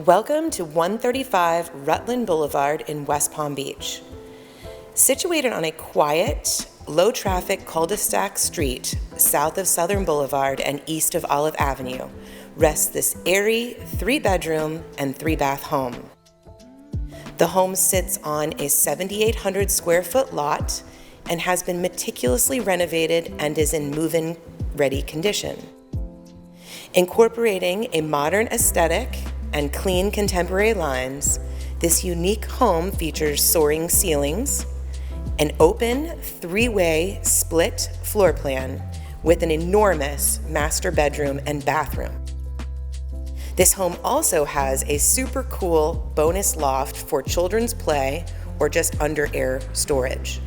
Welcome to 135 Rutland Blvd in West Palm Beach. Situated on a quiet, low-traffic cul-de-sac street south of Southern Boulevard and east of Olive Avenue rests this airy 3-bedroom and 3-bath home. The home sits on a 7,800 square foot lot and has been meticulously renovated and is in move-in ready condition. Incorporating a modern aesthetic and clean contemporary lines, this unique home features soaring ceilings, an open 3-way split floor plan with an enormous master bedroom and bathroom. This home also has a super cool bonus loft for children's play or just under air storage.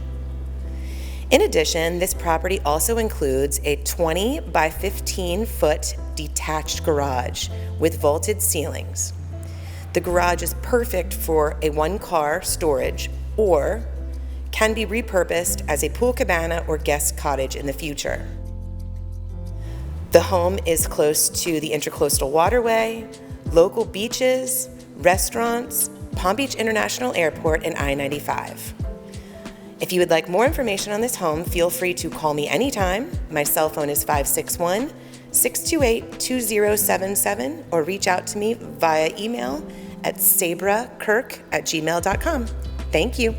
In addition, this property also includes a 20 by 15 foot detached garage with vaulted ceilings. The garage is perfect for a 1-car storage or can be repurposed as a pool cabana or guest cottage in the future. The home is close to the Intracoastal Waterway, local beaches, restaurants, Palm Beach International Airport, and I-95. If you would like more information on this home, feel free to call me anytime. My cell phone is 561-628-2077 or reach out to me via email at sabrakirk@gmail.com. Thank you.